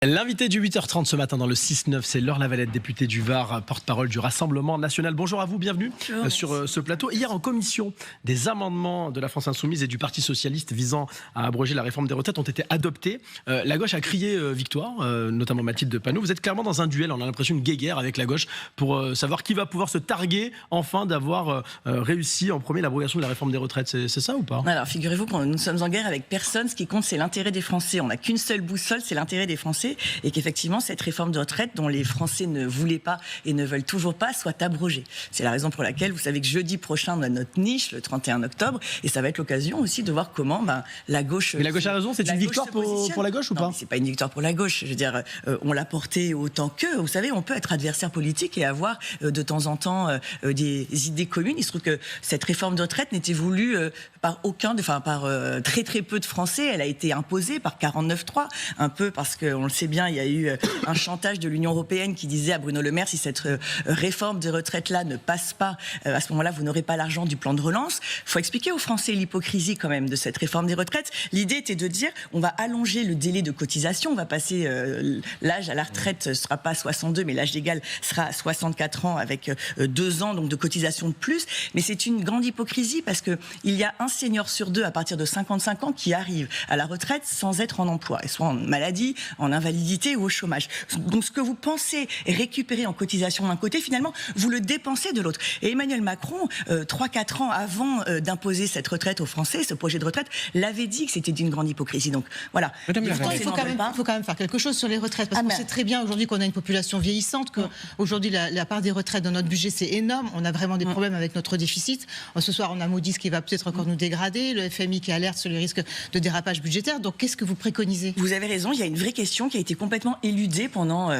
L'invité du 8h30 ce matin dans le 6-9, c'est Laure Lavalette, députée du Var, porte-parole du Rassemblement national. Bonjour à vous, bienvenue sur ce plateau. Hier en commission, des amendements de la France Insoumise et du Parti Socialiste visant à abroger la réforme des retraites ont été adoptés. La gauche a crié victoire, notamment Mathilde Panot. Vous êtes clairement dans un duel, on a l'impression une guéguerre avec la gauche pour savoir qui va pouvoir se targuer enfin d'avoir réussi en premier l'abrogation de la réforme des retraites. C'est ça ou pas? Alors figurez-vous que nous sommes en guerre avec personne. Ce qui compte, c'est l'intérêt des Français. On n'a qu'une seule boussole, c'est l'intérêt des Français. Et qu'effectivement, cette réforme de retraite, dont les Français ne voulaient pas et ne veulent toujours pas, soit abrogée. C'est la raison pour laquelle, vous savez que jeudi prochain, on a notre niche, le 31 octobre, et ça va être l'occasion aussi de voir comment la gauche... Mais la gauche a raison, c'est une victoire pour la gauche ou pas? Non, c'est pas une victoire pour la gauche. Je veux dire, on l'a porté autant que... Vous savez, on peut être adversaire politique et avoir de temps en temps des idées communes. Il se trouve que cette réforme de retraite n'était voulue par très très peu de Français. Elle a été imposée par 49.3, un peu parce qu'on le sait bien, il y a eu un chantage de l'Union européenne qui disait à Bruno Le Maire, si cette réforme de retraite-là ne passe pas, à ce moment-là, vous n'aurez pas l'argent du plan de relance. Il faut expliquer aux Français l'hypocrisie quand même de cette réforme des retraites. L'idée était de dire, on va allonger le délai de cotisation, on va passer l'âge à la retraite, ce ne sera pas 62, mais l'âge légal sera à 64 ans avec 2 ans donc de cotisation de plus. Mais c'est une grande hypocrisie parce qu'il y a un senior sur 2 à partir de 55 ans qui arrive à la retraite sans être en emploi, soit en maladie, en invalidité ou au chômage. Donc ce que vous pensez récupérer en cotisation d'un côté, finalement, vous le dépensez de l'autre. Et Emmanuel Macron, 3-4 ans avant d'imposer cette retraite aux Français, ce projet de retraite, l'avait dit que c'était d'une grande hypocrisie. Donc voilà. Il faut quand même faire quelque chose sur les retraites, parce qu'on sait très bien aujourd'hui qu'on a une population vieillissante, qu'aujourd'hui la part des retraites dans notre budget c'est énorme, on a vraiment des problèmes avec notre déficit. Ce soir on a Moody's qui va peut-être encore nous dégrader, le FMI qui alerte sur les risques de dérapage budgétaire. Donc qu'est-ce que vous préconisez? Vous avez raison, il y a une vraie question qui a été complètement éludée pendant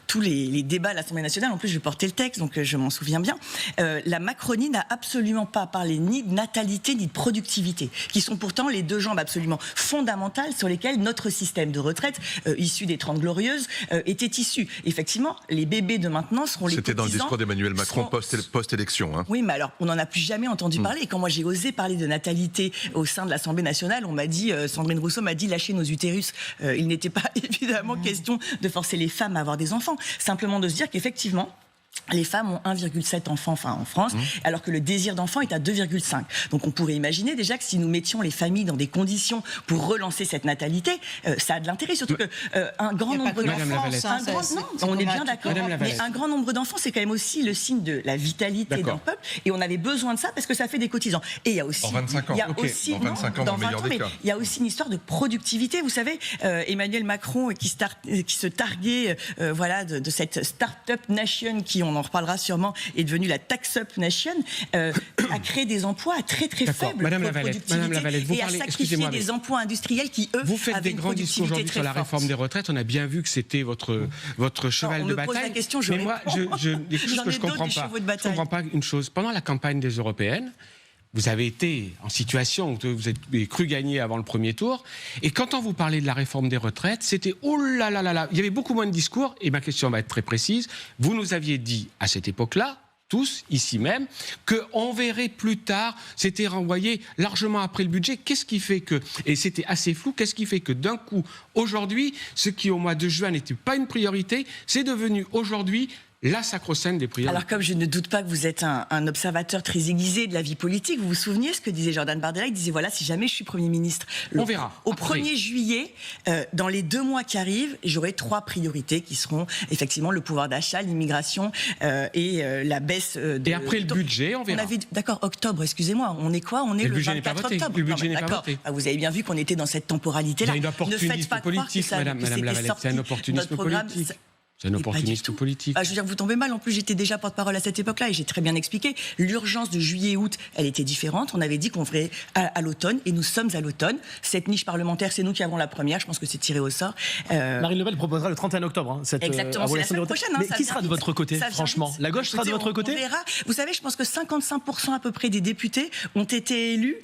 tous les débats à l'Assemblée nationale. En plus, je portais le texte, donc je m'en souviens bien. La Macronie n'a absolument pas parlé ni de natalité ni de productivité, qui sont pourtant les deux jambes absolument fondamentales sur lesquelles notre système de retraite, issu des 30 Glorieuses, était issu. Effectivement, les bébés de maintenant seront les cotisants. C'était dans le discours d'Emmanuel Macron post-élection. Hein. Oui, mais alors, on n'en a plus jamais entendu parler. Et quand moi j'ai osé parler de natalité au sein de l'Assemblée nationale, on m'a dit, Sandrine Rousseau m'a dit, lâchez nos utérus. Il n'était pas évidemment question de forcer les femmes à avoir des enfants, simplement de se dire qu'effectivement, les femmes ont 1,7 enfants en France, alors que le désir d'enfant est à 2,5. Donc on pourrait imaginer déjà que si nous mettions les familles dans des conditions pour relancer cette natalité, ça a de l'intérêt, surtout qu'un grand nombre d'enfants... on est bien d'accord, mais un grand nombre d'enfants, c'est quand même aussi le signe de la vitalité d'un peuple, et on avait besoin de ça parce que ça fait des cotisants. Et il y a aussi... En 25 ans, dans le meilleur des cas. Il y a aussi une histoire de productivité. Vous savez, Emmanuel Macron qui se targuait de cette start-up nation qui, on en reparlera sûrement, est devenue la tax-up nation, a créé des emplois à très très faible productivité et a sacrifié des emplois industriels qui, eux, vous faites des grands discours aujourd'hui sur la réforme des retraites. On a bien vu que c'était votre cheval de bataille. Pose la question, mais moi, des choses que je comprends pas une chose. Pendant la campagne des européennes, vous avez été en situation où vous avez cru gagner avant le premier tour. Et quand on vous parlait de la réforme des retraites, c'était oh là là là là. Il y avait beaucoup moins de discours. Et ma question va être très précise. Vous nous aviez dit à cette époque-là, tous, ici même, qu'on verrait plus tard, c'était renvoyé largement après le budget. Qu'est-ce qui fait que, et c'était assez flou, qu'est-ce qui fait que d'un coup, aujourd'hui, ce qui au mois de juin n'était pas une priorité, c'est devenu aujourd'hui la sacro-sainte des priorités. Alors comme je ne doute pas que vous êtes un observateur très aiguisé de la vie politique, vous vous souvenez ce que disait Jordan Bardella? Il disait voilà, si jamais je suis Premier ministre, on verra. Au 1er juillet, dans les 2 mois qui arrivent, j'aurai 3 priorités qui seront effectivement le pouvoir d'achat, l'immigration et la baisse de... Et après le budget, on verra. D'accord, octobre, excusez-moi, on est quoi? On est le 24 octobre. Le budget n'est pas voté. Vous avez bien vu qu'on était dans cette temporalité-là. Il y a une opportunisme politique, madame Lavalette, c'est un opportunisme politique. C'est un opportuniste politique. Je veux dire, vous tombez mal. En plus, j'étais déjà porte-parole à cette époque-là et j'ai très bien expliqué. L'urgence de juillet-août, elle était différente. On avait dit qu'on ferait à l'automne et nous sommes à l'automne. Cette niche parlementaire, c'est nous qui avons la première. Je pense que c'est tiré au sort. Marine Le Pen proposera le 31 octobre cette exactement, c'est la semaine prochaine. Mais qui sera de votre côté, franchement? La gauche sera de votre côté? On verra. Vous savez, je pense que 55% à peu près des députés ont été élus,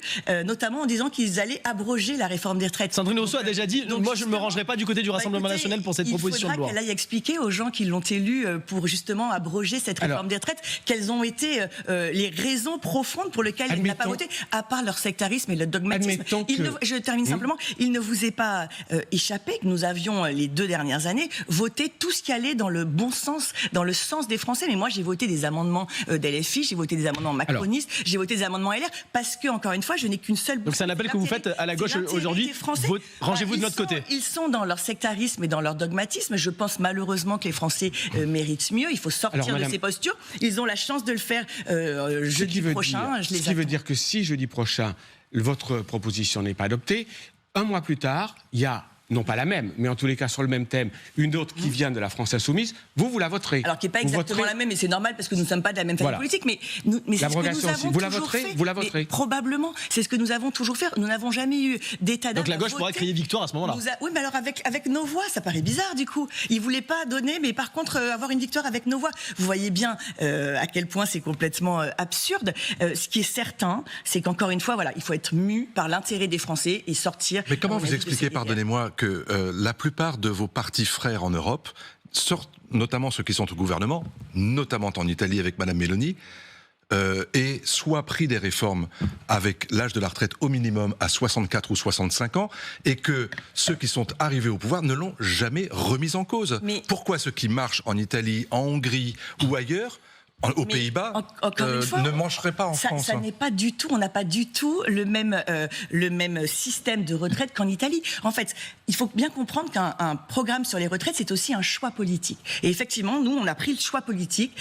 notamment en disant qu'ils allaient abroger la réforme des retraites. Sandrine Rousseau a déjà dit moi, je ne me rangerai pas du côté du Rassemblement national pour cette proposition de loi. Il faudra qu'elle aille expliquer aux gens qui l'ont élu pour justement abroger cette réforme des retraites. Quelles ont été les raisons profondes pour lesquelles il n'a pas voté, à part leur sectarisme et le dogmatisme. Je termine simplement. Il ne vous est pas échappé que nous avions, les 2 dernières années, voté tout ce qui allait dans le bon sens, dans le sens des Français. Mais moi, j'ai voté des amendements d'LFI, j'ai voté des amendements macronistes, j'ai voté des amendements LR, parce que, encore une fois, je n'ai qu'une seule... Donc c'est un appel que vous faites à la gauche aujourd'hui. Rangez-vous de notre côté. Ils sont dans leur sectarisme et dans leur dogmatisme. Je pense malheureusement que les Français méritent mieux. Il faut sortir de ces postures. Ils ont la chance de le faire jeudi prochain. Ce qui veut dire que si jeudi prochain, votre proposition n'est pas adoptée, un mois plus tard, il y a, non pas la même, mais en tous les cas sur le même thème, une autre qui vient de la France Insoumise, vous la voterez. Alors qui n'est pas exactement la même, et c'est normal parce que nous ne sommes pas de la même famille politique, mais c'est ce que nous avons toujours fait. Vous la voterez. Probablement, c'est ce que nous avons toujours fait. Nous n'avons jamais eu d'état d'âme. Donc la gauche pourrait crier victoire à ce moment-là. Oui, mais alors avec nos voix, ça paraît bizarre du coup. Ils ne voulaient pas donner, mais par contre avoir une victoire avec nos voix. Vous voyez bien à quel point c'est complètement absurde. Ce qui est certain, c'est qu'encore une fois, voilà, il faut être mu par l'intérêt des Français et sortir. Mais comment vous expliquez, pardonnez-moi, que la plupart de vos partis frères en Europe, notamment ceux qui sont au gouvernement, notamment en Italie avec Madame Meloni, aient soit pris des réformes avec l'âge de la retraite au minimum à 64 ou 65 ans, et que ceux qui sont arrivés au pouvoir ne l'ont jamais remise en cause. Mais pourquoi ceux qui marchent en Italie, en Hongrie ou ailleurs, aux Pays-Bas, ne mangerait pas en France. Ça n'est pas du tout, on n'a pas du tout le même système de retraite qu'en Italie. En fait, il faut bien comprendre qu'un programme sur les retraites, c'est aussi un choix politique. Et effectivement, nous, on a pris le choix politique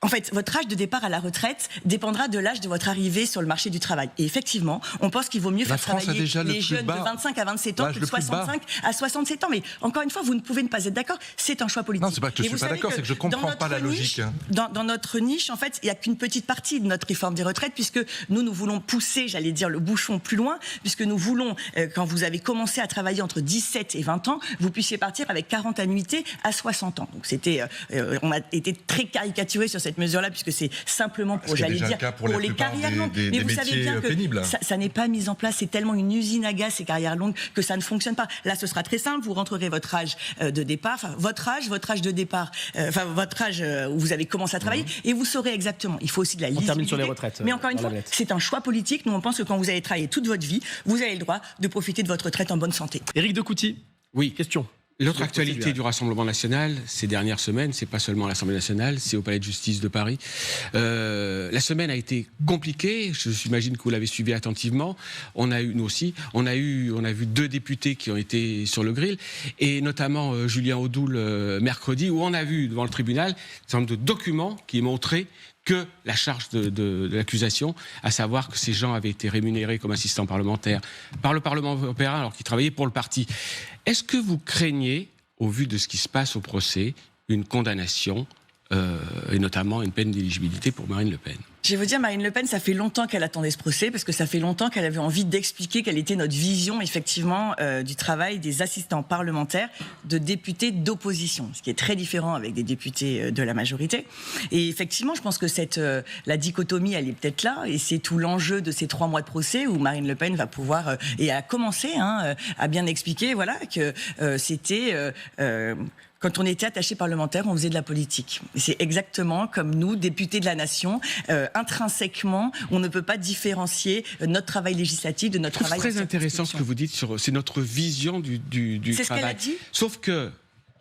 En fait, votre âge de départ à la retraite dépendra de l'âge de votre arrivée sur le marché du travail. Et effectivement, on pense qu'il vaut mieux faire travailler les jeunes de 25 à 27 ans que de 65 à 67 ans. Mais encore une fois, vous ne pouvez ne pas être d'accord, c'est un choix politique. Non, c'est pas que je suis pas d'accord, c'est que je comprends pas la logique. Dans notre niche, en fait, il n'y a qu'une petite partie de notre réforme des retraites, puisque nous voulons pousser, j'allais dire, le bouchon plus loin, puisque nous voulons, quand vous avez commencé à travailler entre 17 et 20 ans, vous puissiez partir avec 40 annuités à 60 ans. Donc on a été très caricaturé sur cette mesure-là, puisque c'est simplement pour, j'allais dire, pour les carrières longues. Mais vous savez bien que ça n'est pas mis en place, c'est tellement une usine à gaz, ces carrières longues, que ça ne fonctionne pas. Là, ce sera très simple, vous rentrerez votre âge de départ, votre âge de départ, votre âge où vous avez commencé à travailler, et vous saurez exactement. Il faut aussi de la lisibilité. On termine sur les retraites. Mais encore une fois, c'est un choix politique. Nous, on pense que quand vous allez travailler toute votre vie, vous avez le droit de profiter de votre retraite en bonne santé. Éric Decouty. Oui. Question. L'autre actualité du Rassemblement national, ces dernières semaines, c'est pas seulement à l'Assemblée nationale, c'est au Palais de justice de Paris. La semaine a été compliquée, j'imagine que vous l'avez suivi attentivement. On a eu, nous aussi, on a vu 2 députés qui ont été sur le grill, et notamment Julien Audoul mercredi, où on a vu devant le tribunal un certain nombre de documents qui montraient que la charge de l'accusation, à savoir que ces gens avaient été rémunérés comme assistants parlementaires par le Parlement européen alors qu'ils travaillaient pour le parti. Est-ce que vous craignez, au vu de ce qui se passe au procès, une condamnation et notamment une peine d'éligibilité pour Marine Le Pen? Je vais vous dire, Marine Le Pen, ça fait longtemps qu'elle attendait ce procès, parce que ça fait longtemps qu'elle avait envie d'expliquer quelle était notre vision, effectivement, du travail des assistants parlementaires, de députés d'opposition, ce qui est très différent avec des députés de la majorité. Et effectivement, je pense que la dichotomie, elle est peut-être là, et c'est tout l'enjeu de ces 3 mois de procès où Marine Le Pen va pouvoir, et elle a commencé à bien expliquer, voilà, que c'était... quand on était attaché parlementaire, on faisait de la politique. Et c'est exactement comme nous, députés de la nation, intrinsèquement, on ne peut pas différencier notre travail législatif de notre travail... C'est très intéressant ce que vous dites, c'est notre vision du travail. C'est ce qu'elle a dit. Sauf que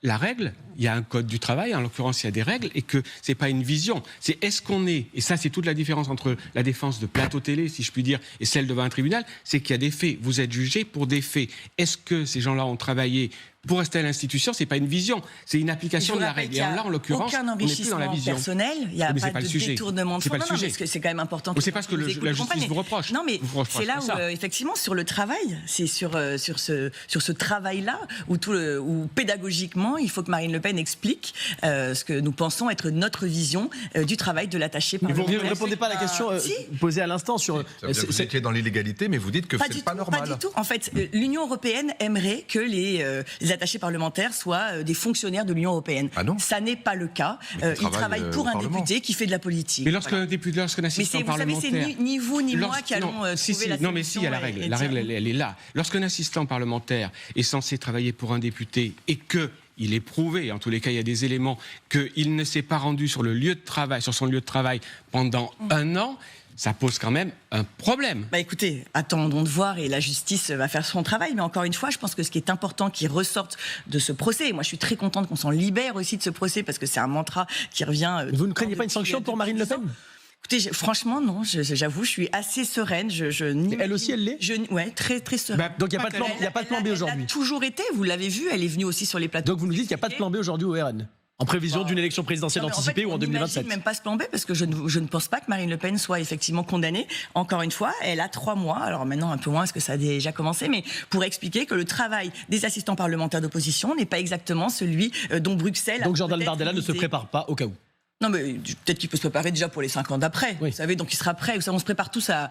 la règle, il y a un code du travail, en l'occurrence il y a des règles, et que c'est pas une vision. C'est est-ce qu'on est, et ça c'est toute la différence entre la défense de plateau télé, si je puis dire, et celle devant un tribunal, c'est qu'il y a des faits, vous êtes jugé pour des faits. Est-ce que ces gens-là ont travaillé pour rester à l'institution? C'est pas une vision, c'est une application de la règle. Et là, en l'occurrence, on n'est plus dans la vision. Personnel, il n'y a pas de détournement de fonds. Non, parce que c'est quand même important. C'est pas ce que la justice vous reproche. Non, mais c'est là où, effectivement, sur le travail, c'est sur ce travail-là où pédagogiquement, il faut que Marine Le Pen explique ce que nous pensons être notre vision du travail de l'attaché parlementaire. Vous ne répondez pas à la question posée à l'instant sur... Vous étiez dans l'illégalité, mais vous dites que c'est pas normal. Pas du tout. En fait, l'Union européenne aimerait que les attachés parlementaires soient des fonctionnaires de l'Union européenne. Ah non. Ça n'est pas le cas. Ils travaillent pour un député qui fait de la politique. Mais lorsqu'un député, lorsqu'un assistant parlementaire... Mais vous savez, c'est ni vous ni moi qui allons trouver la solution. Non, mais si, il y a la règle. La règle, elle est là. Lorsqu'un assistant parlementaire est censé travailler pour un député et que il est prouvé, en tous les cas il y a des éléments, qu'il ne s'est pas rendu sur son lieu de travail pendant un an, ça pose quand même un problème. Bah écoutez, attendons de voir et la justice va faire son travail. Mais encore une fois, je pense que ce qui est important qui ressorte de ce procès, et moi je suis très contente qu'on s'en libère aussi de ce procès parce que c'est un mantra qui revient. Vous ne craignez pas une sanction pour Marine Le Pen ? Écoutez, franchement, non, j'avoue, je suis assez sereine. Elle aussi, elle l'est ? Oui, très, très sereine. Donc il n'y a pas de plan B aujourd'hui ? Elle a toujours été, vous l'avez vu, elle est venue aussi sur les plateaux. Donc vous nous dites qu'il n'y a pas de plan B aujourd'hui au RN ? En prévision d'une élection présidentielle anticipée ou en 2027. Même pas ce plan B parce que je ne pense pas que Marine Le Pen soit effectivement condamnée. Encore une fois, elle a 3 mois, alors maintenant un peu moins parce que ça a déjà commencé, mais pour expliquer que le travail des assistants parlementaires d'opposition n'est pas exactement celui dont Bruxelles. Donc Jordan Bardella ne se prépare pas au cas où. Non, mais peut-être qu'il peut se préparer déjà pour les 5 ans d'après. Oui. Vous savez, donc il sera prêt. On se prépare tous à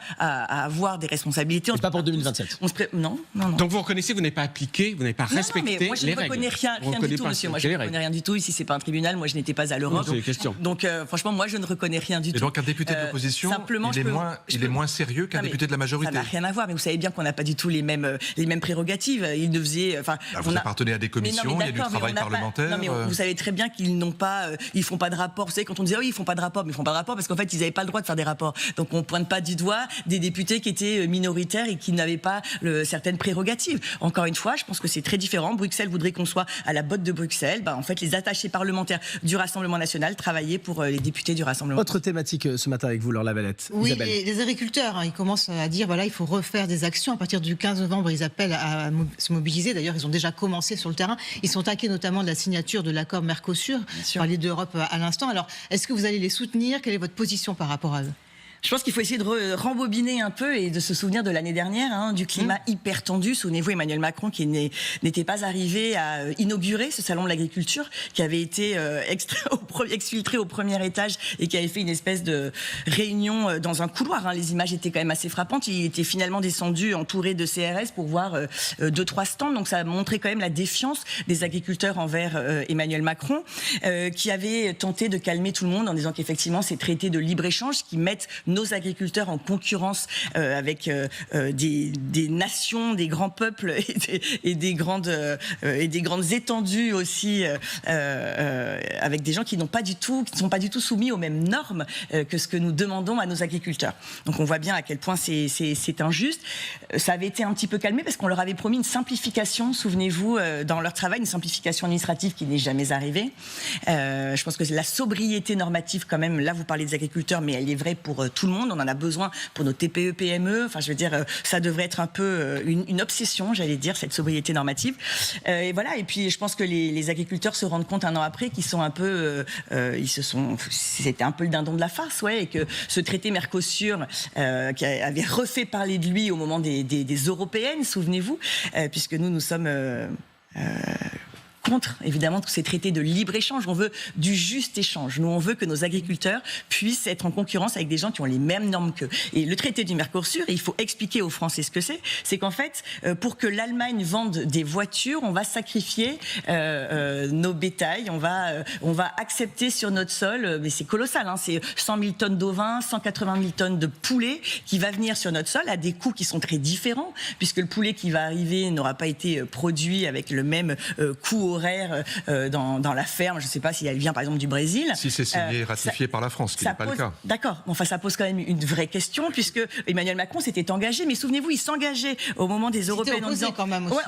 avoir des responsabilités. Et pas pour 2027. Non. Donc vous reconnaissez, vous n'avez pas appliqué, vous n'avez pas respecté les règles. Moi, je ne reconnais rien du tout, monsieur. Moi, je ne reconnais rien du tout. Ici, c'est pas un tribunal. Moi, je n'étais pas à l'Europe. Donc, franchement, moi, je ne reconnais rien du tout. Et donc, un député de l'opposition, il est moins sérieux qu'un député de la majorité. Ça n'a rien à voir. Mais vous savez bien qu'on n'a pas du tout les mêmes prérogatives. Il ne faisait. Vous appartenez à des commissions. Il y a du travail parlementaire. Non, mais vous savez très bien qu'ils n'ont pas. Ils font pas de rapport. Vous savez, quand on disait ils font pas de rapport, mais ils font pas de rapport parce qu'en fait ils n'avaient pas le droit de faire des rapports. Donc on pointe pas du doigt des députés qui étaient minoritaires et qui n'avaient pas certaines prérogatives. Encore une fois, je pense que c'est très différent. Bruxelles voudrait qu'on soit à la botte de Bruxelles. En fait, les attachés parlementaires du Rassemblement national travaillaient pour les députés du Rassemblement. Autre thématique ce matin avec vous, Laure Lavalette. Oui, Isabelle. les agriculteurs, ils commencent à dire il faut refaire des actions. À partir du 15 novembre, ils appellent à se mobiliser. D'ailleurs, ils ont déjà commencé sur le terrain. Ils sont inquiets notamment de la signature de l'accord Mercosur. On parlait d'Europe à l'instant. Alors, est-ce que vous allez les soutenir? Quelle est votre position par rapport à eux? Je pense qu'il faut essayer de rembobiner un peu et de se souvenir de l'année dernière, du climat hyper tendu. Souvenez-vous, Emmanuel Macron qui n'était pas arrivé à inaugurer ce salon de l'agriculture, qui avait été exfiltré au premier étage et qui avait fait une espèce de réunion dans un couloir. Les images étaient quand même assez frappantes. Il était finalement descendu entouré de CRS pour voir 2-3 stands. Donc ça montrait quand même la défiance des agriculteurs envers Emmanuel Macron, qui avait tenté de calmer tout le monde en disant qu'effectivement ces traités de libre-échange qui mettent nos agriculteurs en concurrence avec des nations, des grands peuples et des grandes étendues aussi, avec des gens qui ne sont pas du tout soumis aux mêmes normes que ce que nous demandons à nos agriculteurs. Donc on voit bien à quel point c'est injuste. Ça avait été un petit peu calmé parce qu'on leur avait promis une simplification, souvenez-vous, dans leur travail, une simplification administrative qui n'est jamais arrivée. Je pense que la sobriété normative quand même, là vous parlez des agriculteurs, mais elle est vraie pour tout le monde, on en a besoin pour nos TPE, PME, enfin je veux dire, ça devrait être un peu une obsession, j'allais dire, cette sobriété normative. Et voilà, et puis je pense que les agriculteurs se rendent compte un an après qu'ils sont un peu, c'était un peu le dindon de la farce, et que ce traité Mercosur, qui avait refait parler de lui au moment des européennes, souvenez-vous, puisque nous sommes contre, évidemment, tous ces traités de libre-échange. On veut du juste échange. Nous, on veut que nos agriculteurs puissent être en concurrence avec des gens qui ont les mêmes normes qu'eux. Et le traité du Mercosur, il faut expliquer aux Français ce que c'est qu'en fait, pour que l'Allemagne vende des voitures, on va sacrifier nos bétails, on va accepter sur notre sol, mais c'est colossal, c'est 100 000 tonnes d'ovins, 180 000 tonnes de poulet qui va venir sur notre sol à des coûts qui sont très différents, puisque le poulet qui va arriver n'aura pas été produit avec le même coût horaire dans la ferme. Je ne sais pas si elle vient par exemple du Brésil. Si c'est signé et ratifié par la France, ce qui n'est pas le cas. D'accord. Enfin, ça pose quand même une vraie question, puisque Emmanuel Macron s'était engagé, mais souvenez-vous, il s'engageait au moment des Européennes en disant... quand même aussi,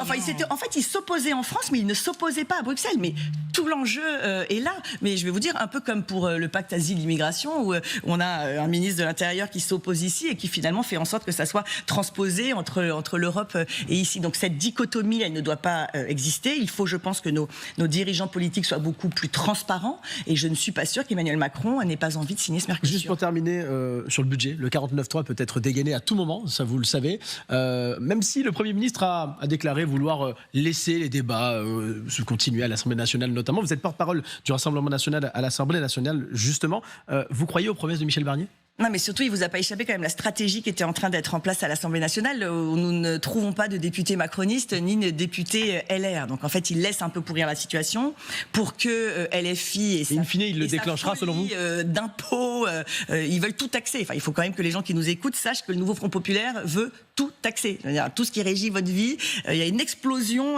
il s'opposait en France, mais il ne s'opposait pas à Bruxelles. Mais tout l'enjeu est là. Mais je vais vous dire, un peu comme pour le pacte asile-immigration, où on a un ministre de l'Intérieur qui s'oppose ici et qui finalement fait en sorte que ça soit transposé entre l'Europe et ici. Donc cette dichotomie, elle ne doit pas exister. Il faut, je pense, que nos dirigeants politiques soient beaucoup plus transparents, et je ne suis pas sûre qu'Emmanuel Macron n'ait pas envie de signer ce Mercosur. Juste pour terminer sur le budget, le 49.3 peut être dégainé à tout moment, ça vous le savez, même si le Premier ministre a déclaré vouloir laisser les débats se continuer à l'Assemblée nationale notamment. Vous êtes porte-parole du Rassemblement national à l'Assemblée nationale, justement. Vous croyez aux promesses de Michel Barnier ? Non, mais surtout, il vous a pas échappé quand même la stratégie qui était en train d'être en place à l'Assemblée nationale, où nous ne trouvons pas de députés macronistes ni de députés LR. Donc en fait, il laisse un peu pourrir la situation pour que LFI et in fine, il le déclenchera selon vous d'impôts, ils veulent tout taxer. Enfin, il faut quand même que les gens qui nous écoutent sachent que le nouveau Front populaire veut tout taxer. Tout ce qui régit votre vie, il y a une explosion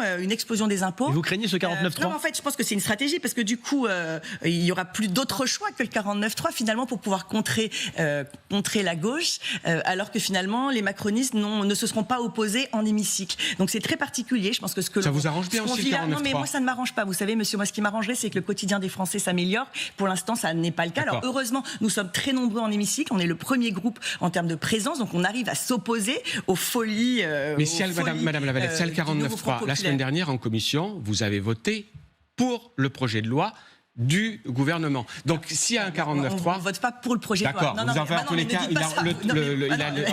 des impôts. Et vous craignez ce 49.3 Non, en fait, je pense que c'est une stratégie parce que du coup, il y aura plus d'autres choix que le 49.3 finalement pour pouvoir contrer la gauche, alors que finalement les macronistes ne se seront pas opposés en hémicycle. Donc c'est très particulier. Je pense que ça vous arrange bien aussi le 49.3. Non, mais moi ça ne m'arrange pas. Vous savez, monsieur, moi ce qui m'arrangerait, c'est que le quotidien des Français s'améliore. Pour l'instant, ça n'est pas le cas. Alors heureusement, nous sommes très nombreux en hémicycle. On est le premier groupe en termes de présence, donc on arrive à s'opposer aux folies. Mais si Madame Lavalette, si le 49.3, la semaine dernière en commission, vous avez voté pour le projet de loi du gouvernement. Donc, s'il y a un 49.3... On ne vote pas pour le projet de loi. D'accord. En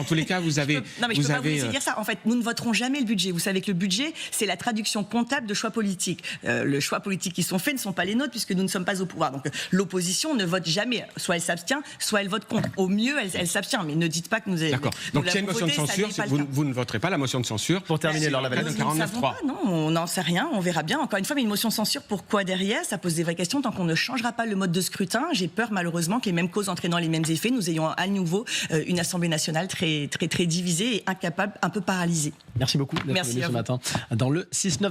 tous les cas, vous avez... Non, mais je ne peux pas vous laisser dire ça. En fait, nous ne voterons jamais le budget. Vous savez que le budget, c'est la traduction comptable de choix politiques. Les choix politiques qui sont faits ne sont pas les nôtres puisque nous ne sommes pas au pouvoir. Donc, l'opposition ne vote jamais. Soit elle s'abstient, soit elle vote contre. Au mieux, elle s'abstient. Mais ne dites pas que nous... D'accord. Donc, s'il y a une motion de censure, vous ne voterez pas la motion de censure. Pour terminer, Laure Lavalette. 49.3. Non, on n'en sait rien. On verra bien. Encore une fois, mais une motion de censure, pourquoi derrière? Ça pose des vraies questions. Tant qu'on ne changera pas le mode de scrutin, j'ai peur malheureusement que les mêmes causes entraînant les mêmes effets, nous ayons à nouveau une Assemblée nationale très divisée et incapable, un peu paralysée. Merci beaucoup d'être venu ce matin dans le 6-9.